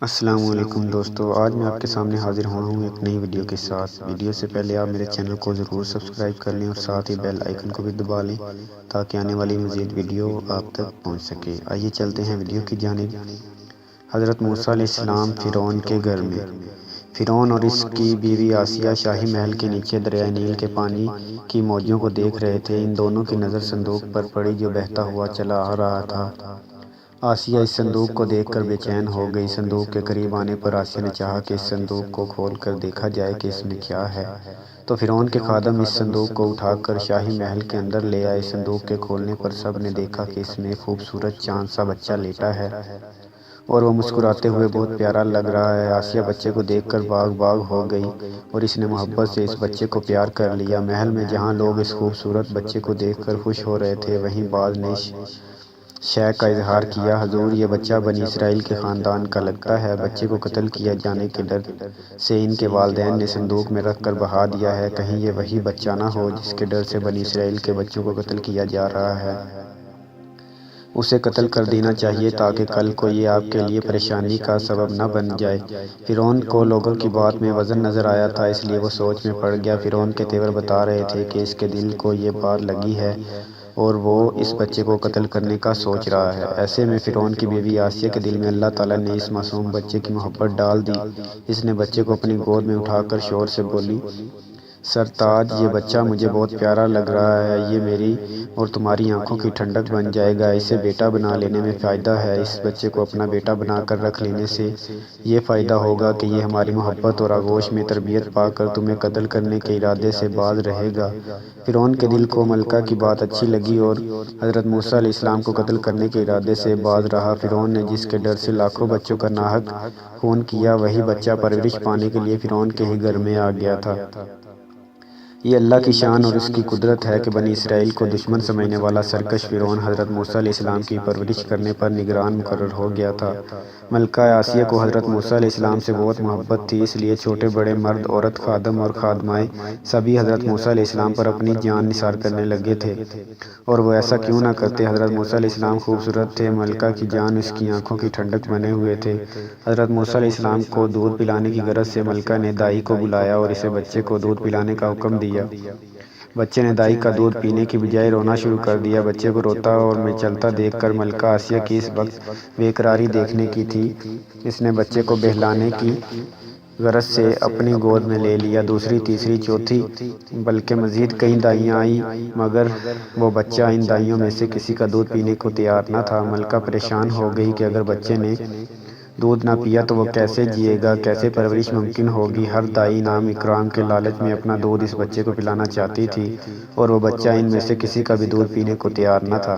السلام علیکم دوستو، آج میں آپ کے سامنے حاضر ہوا ہوں ایک نئی ویڈیو کے ساتھ۔ ویڈیو سے پہلے آپ میرے چینل کو ضرور سبسکرائب کر لیں اور ساتھ ہی بیل آئیکن کو بھی دبا لیں تاکہ آنے والی مزید ویڈیو آپ تک پہنچ سکے۔ آئیے چلتے ہیں ویڈیو کی جانب۔ حضرت موسیٰ علیہ السلام فرعون کے گھر میں۔ فرعون اور اس کی بیوی آسیہ شاہی محل کے نیچے دریائے نیل کے پانی کی موجوں کو دیکھ رہے تھے۔ ان دونوں کی نظر صندوق پر پڑی جو بہتا ہوا چلا آ رہا تھا۔ آسیہ اس صندوق کو دیکھ کر بے چین ہو گئی۔ صندوق کے قریب آنے پر آسیہ نے چاہا کہ اس صندوق کو کھول کر دیکھا جائے کہ اس میں کیا ہے، تو فرعون کے خادم اس صندوق کو اٹھا کر شاہی محل کے اندر لے آئے۔ صندوق کے کھولنے پر سب نے دیکھا کہ اس میں ایک خوبصورت چاند سا بچہ لیٹا ہے اور وہ مسکراتے ہوئے بہت پیارا لگ رہا ہے۔ آسیہ بچے کو دیکھ کر باغ باغ ہو گئی اور اس نے محبت سے اس بچے کو پیار کر لیا۔ محل میں جہاں لوگ اس خوبصورت بچے کو دیکھ کر خوش ہو رہے تھے، وہیں بعض نے شک کا اظہار کیا، حضور یہ بچہ بنی اسرائیل کے خاندان کا لگتا ہے۔ بچے کو قتل کیے جانے کے ڈر سے ان کے والدین نے صندوق میں رکھ کر بہا دیا ہے۔ کہیں یہ وہی بچہ نہ ہو جس کے ڈر سے بنی اسرائیل کے بچوں کو قتل کیا جا رہا ہے۔ اسے قتل کر دینا چاہیے تاکہ کل کو یہ آپ کے لیے پریشانی کا سبب نہ بن جائے۔ فرعون کو لوگوں کی بات میں وزن نظر آیا تھا، اس لیے وہ سوچ میں پڑ گیا۔ فرعون کے تیور بتا رہے تھے کہ اس کے دل کو یہ بات لگی ہے اور وہ اس بچے کو قتل کرنے کا سوچ رہا ہے۔ ایسے میں فرعون کی بیوی آسیہ کے دل میں اللہ تعالیٰ نے اس معصوم بچے کی محبت ڈال دی۔ اس نے بچے کو اپنی گود میں اٹھا کر شور سے بولی، سرتاج یہ بچہ مجھے بہت پیارا لگ رہا ہے، یہ میری اور تمہاری آنکھوں کی ٹھنڈک بن جائے گا۔ اسے بیٹا بنا لینے میں فائدہ ہے۔ اس بچے کو اپنا بیٹا بنا کر رکھ لینے سے یہ فائدہ ہوگا کہ یہ ہماری محبت اور آغوش میں تربیت پا کر تمہیں قتل کرنے کے ارادے سے باز رہے گا۔ فرعون کے دل کو ملکہ کی بات اچھی لگی اور حضرت موسیٰ علیہ السلام کو قتل کرنے کے ارادے سے باز رہا۔ فرعون نے جس کے ڈر سے لاکھوں بچوں کا ناحق خون کیا، وہی بچہ پرورش پانے کے لیے فرعون کے ہی گھر میں آ گیا تھا۔ یہ اللہ کی شان اور اس کی قدرت ہے کہ بنی اسرائیل کو دشمن سمجھنے والا سرکش فرعون حضرت موسیٰ علیہ السلام کی پرورش کرنے پر نگران مقرر ہو گیا تھا۔ ملکہ آسیہ کو حضرت موسیٰ علیہ السلام سے بہت محبت تھی، اس لیے چھوٹے بڑے، مرد عورت، خادم اور خادمائیں سبھی حضرت موسیٰ علیہ السلام پر اپنی جان نثار کرنے لگے تھے، اور وہ ایسا کیوں نہ کرتے۔ حضرت موسیٰ علیہ السلام خوبصورت تھے، ملکہ کی جان اس کی آنکھوں کی ٹھنڈک بنے ہوئے تھے۔ حضرت موسیٰ علیہ السلام کو دودھ پلانے کی غرض سے ملکہ نے دائی کو بلایا اور اسے بچے کو دودھ پلانے کا حکم دیا۔ بچے نے دائی کا دودھ پینے کی بجائے رونا شروع کر دیا۔ بچے کو روتا اور مچلتا دیکھ کر ملکہ آسیہ کی اس وقت بے قراری دیکھنے کی تھی۔ اس نے بچے کو بہلانے کی غرض سے اپنی گود میں لے لیا۔ دوسری، تیسری، چوتھی بلکہ مزید کئی دائیاں آئیں، مگر وہ بچہ ان دائیوں میں سے کسی کا دودھ پینے کو تیار نہ تھا۔ ملکہ پریشان ہو گئی کہ اگر بچے نے دودھ نہ پیا تو وہ کیسے جیے گا، کیسے پرورش ممکن ہوگی۔ ہر دائی انعام اکرام کے لالچ میں اپنا دودھ اس بچے کو پلانا چاہتی تھی، اور وہ بچہ ان میں سے کسی کا بھی دودھ پینے کو تیار نہ تھا۔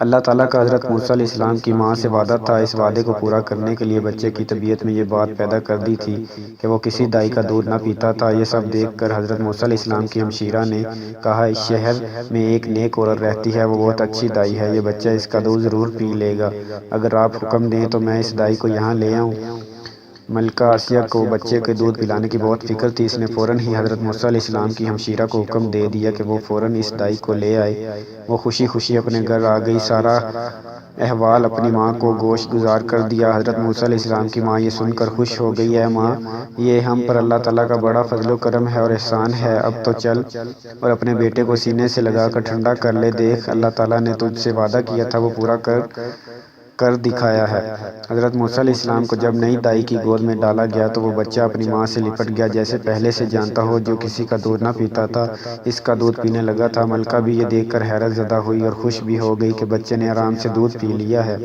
اللہ تعالیٰ کا حضرت موسیٰ علیہ السلام کی ماں سے وعدہ تھا، اس وعدے کو پورا کرنے کے لیے بچے کی طبیعت میں یہ بات پیدا کر دی تھی کہ وہ کسی دائی کا دودھ نہ پیتا تھا۔ یہ سب دیکھ کر حضرت موسیٰ علیہ السلام کی ہمشیرہ نے کہا، اس شہر میں ایک نیک عورت رہتی ہے، وہ بہت اچھی دائی ہے، یہ بچہ اس کا دودھ ضرور پی لے گا۔ اگر آپ حکم دیں تو میں اس دائی کو یہاں لے آؤں۔ ملکہ آسیہ کو بچے کے دودھ پلانے کی بہت فکر تھی، اس نے فوراً ہی حضرت موسیٰ علیہ السلام کی ہمشیرہ کو حکم دے دیا کہ وہ فوراً اس دائی کو لے آئے۔ وہ خوشی خوشی اپنے گھر آ گئی، سارا احوال اپنی ماں کو گوش گزار کر دیا۔ حضرت موسیٰ علیہ السلام کی ماں یہ سن کر خوش ہو گئی، اے ماں، یہ ہم پر اللہ تعالیٰ کا بڑا فضل و کرم ہے اور احسان ہے۔ اب تو چل اور اپنے بیٹے کو سینے سے لگا کر ٹھنڈا کر لے، دیکھ اللہ تعالیٰ نے تجھ سے وعدہ کیا تھا وہ پورا کر دکھایا ہے۔ حضرت موسیٰ علیہ السلام کو جب نئی دائی کی گود میں ڈالا گیا تو وہ بچہ اپنی ماں سے لپٹ گیا جیسے پہلے سے جانتا ہو، جو کسی کا دودھ نہ پیتا تھا اس کا دودھ پینے لگا تھا۔ ملکہ بھی یہ دیکھ کر حیرت زدہ ہوئی اور خوش بھی ہو گئی کہ بچے نے آرام سے دودھ پی لیا ہے۔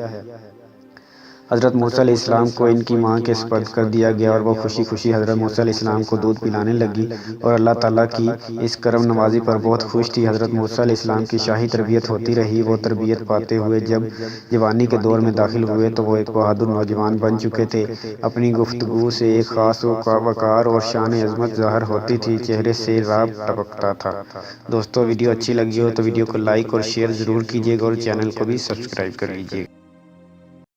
حضرت موسیٰ علیہ السلام کو ان کی ماں کے سپرد کر دیا گیا اور وہ خوشی خوشی حضرت موسیٰ علیہ السلام کو دودھ پلانے لگی اور اللہ تعالیٰ کی اس کرم نوازی پر بہت خوش تھی۔ حضرت موسیٰ علیہ السلام کی شاہی تربیت ہوتی رہی۔ وہ تربیت پاتے ہوئے جب جوانی کے دور میں داخل ہوئے تو وہ ایک بہادر نوجوان بن چکے تھے۔ اپنی گفتگو سے ایک خاص وقار اور شان عظمت ظاہر ہوتی تھی، چہرے سے رعب ٹپکتا تھا۔ دوستو، ویڈیو اچھی لگی ہو تو ویڈیو کو لائک اور شیئر ضرور کیجیے گا اور چینل کو بھی سبسکرائب کر لیجیے گا۔